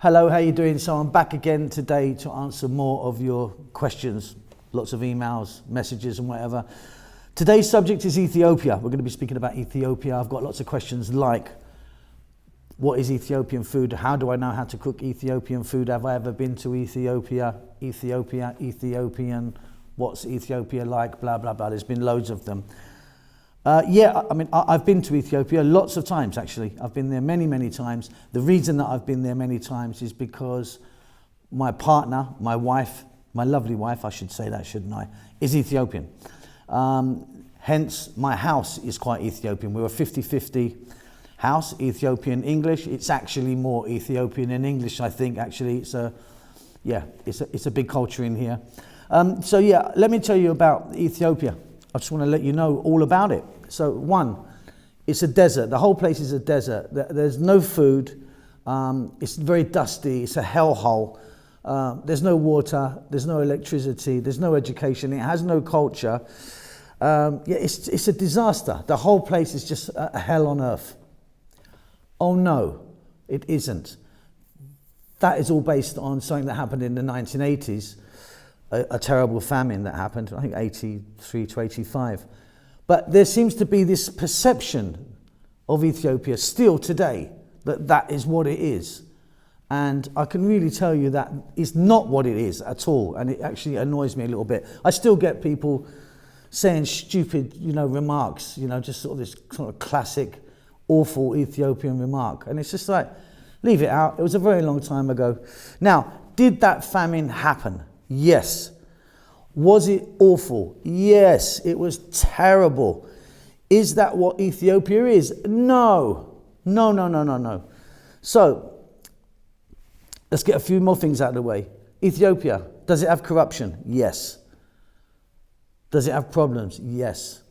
Hello, how you doing? So I'm back again today to answer more of your questions, lots of emails, messages and whatever. Today's subject is Ethiopia. We're going to be speaking about Ethiopia. I've got lots of questions like, what is Ethiopian food? How do I know how to cook Ethiopian food? Have I ever been to Ethiopia? Ethiopian, what's Ethiopia like? Blah, blah, blah. There's been loads of them. I've been to Ethiopia lots of times, actually. I've been there many, many times. The reason that I've been there many times is because my partner, my wife, my lovely wife, I should say that, shouldn't I, is Ethiopian. Hence, my house is quite Ethiopian. We're a 50-50 house, Ethiopian English. It's actually more Ethiopian than English, I think. Actually, it's a big culture in here. Let me tell you about Ethiopia. I just want to let you know all about it. So one, it's a desert. The whole place is a desert. There's no food. It's very dusty. It's a hellhole. There's no water. There's no electricity. There's no education. It has no culture. It's a disaster. The whole place is just a hell on earth. Oh no, it isn't. That is all based on something that happened in the 1980s. A terrible famine that happened, I think 83 to 85. But there seems to be this perception of Ethiopia still today that is what it is. And I can really tell you that it's not what it is at all. And it actually annoys me a little bit. I still get people saying stupid, remarks, just sort of this sort of classic, awful Ethiopian remark. And it's just like, leave it out. It was a very long time ago. Now, did that famine happen? Yes. Was it awful? Yes, it was terrible. Is that what Ethiopia is? No. No. So, let's get a few more things out of the way. Ethiopia, does it have corruption? Yes. Does it have problems? Yes.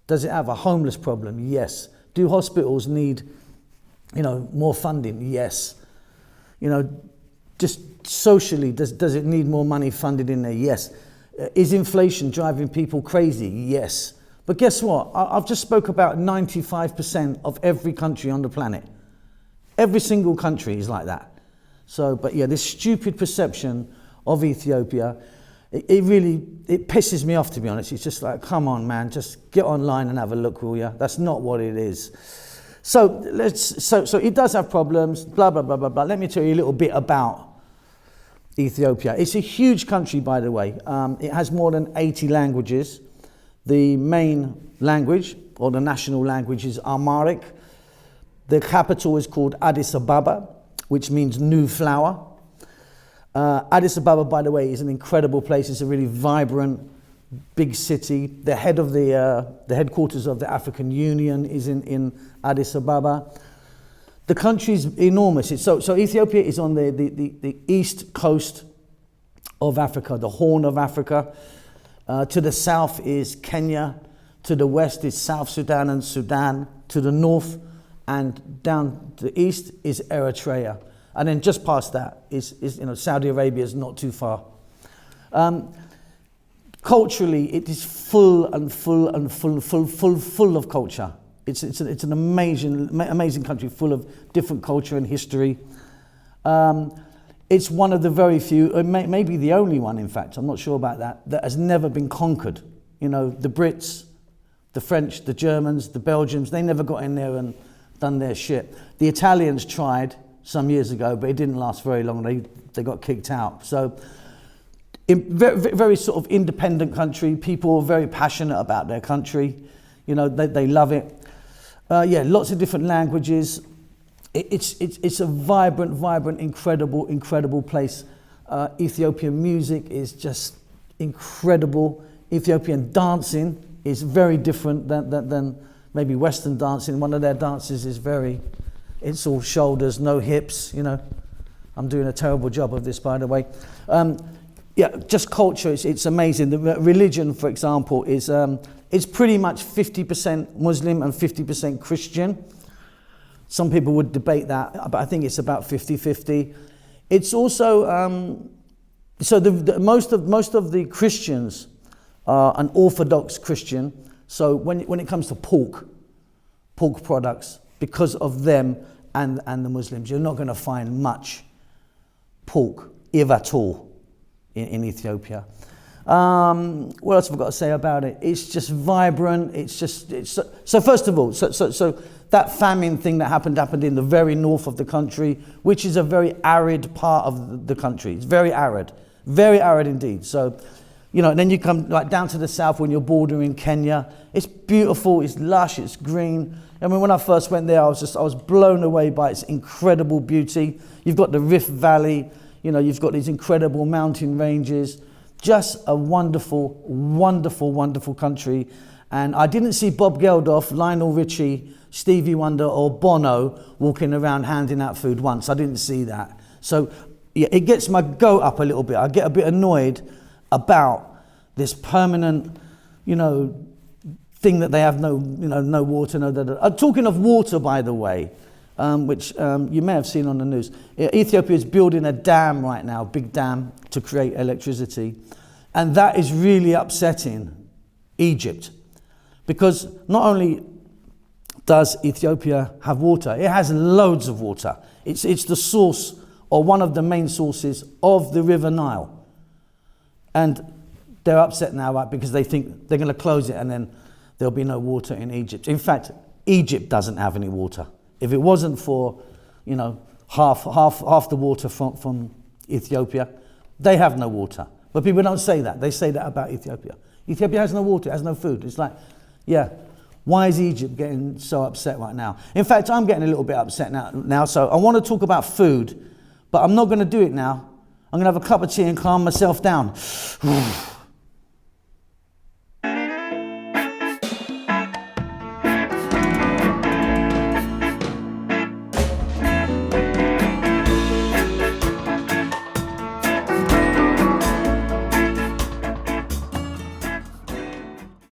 Does it have a homeless problem? Yes. Do hospitals need, more funding? Yes. Just socially, does it need more money funded in there? Yes. Is inflation driving people crazy? Yes. But guess what? I've just spoke about 95% of every country on the planet. Every single country is like that. So, this stupid perception of Ethiopia, it really pisses me off, to be honest. It's just like, come on, man, just get online and have a look, will you? That's not what it is. So it does have problems, blah, blah, blah, blah, blah. Let me tell you a little bit about Ethiopia. It's a huge country, by the way. It has more than 80 languages. The main language, or the national language, is Amharic. The capital is called Addis Ababa, which means new flower. Addis Ababa, by the way, is an incredible place. It's a really vibrant, big city. The headquarters of the African Union is in Addis Ababa. The country's enormous. So Ethiopia is on the east coast of Africa, the Horn of Africa. To the south is Kenya. To the west is South Sudan and Sudan. To the north and down to the east is Eritrea. And then just past that is Saudi Arabia is not too far. Culturally, it is full of culture. It's an amazing country full of different culture and history. It's one of the very few, maybe the only one, in fact, I'm not sure about that has never been conquered. The Brits, the French, the Germans, the Belgians, they never got in there and done their shit. The Italians tried some years ago, but it didn't last very long. They got kicked out. So, very sort of independent country. People are very passionate about their country. They love it. Lots of different languages. It's a vibrant, incredible place. Ethiopian music is just incredible. Ethiopian dancing is very different than maybe Western dancing. One of their dances is it's all shoulders, no hips. I'm doing a terrible job of this, by the way. Just culture. It's amazing. The religion, for example, is it's pretty much 50% Muslim and 50% Christian. Some people would debate that, but I think it's about 50-50. It's also most of the Christians are an Orthodox Christian. So when it comes to pork products, because of them and the Muslims, you're not going to find much pork, if at all, in Ethiopia. What else have I got to say about it? It's just vibrant. So first of all, so that famine thing that happened in the very north of the country, which is a very arid part of the country. It's very arid indeed. So, you know, and then you come like down to the south when you're bordering Kenya. It's beautiful, it's lush, it's green. I mean, when I first went there, I was blown away by its incredible beauty. You've got the Rift Valley, you know, you've got these incredible mountain ranges. Just a wonderful, wonderful, wonderful country. And I didn't see Bob Geldof, Lionel Richie, Stevie Wonder or Bono walking around handing out food once. I didn't see that. So yeah, it gets my goat up a little bit. I get a bit annoyed about this permanent, you know, thing that they have no water, talking of water, by the way, which you may have seen on the news. Ethiopia is building a dam right now, big dam, to create electricity. And that is really upsetting Egypt. Because not only does Ethiopia have water, it has loads of water. It's the source, or one of the main sources, of the River Nile. And they're upset now, right, because they think they're going to close it and then there'll be no water in Egypt. In fact, Egypt doesn't have any water. If it wasn't for, you know, half the water from Ethiopia, they have no water. But people don't say that. They say that about Ethiopia. Ethiopia has no water, it has no food. It's like, yeah, why is Egypt getting so upset right now? In fact, I'm getting a little bit upset now. So I want to talk about food, but I'm not going to do it now. I'm going to have a cup of tea and calm myself down.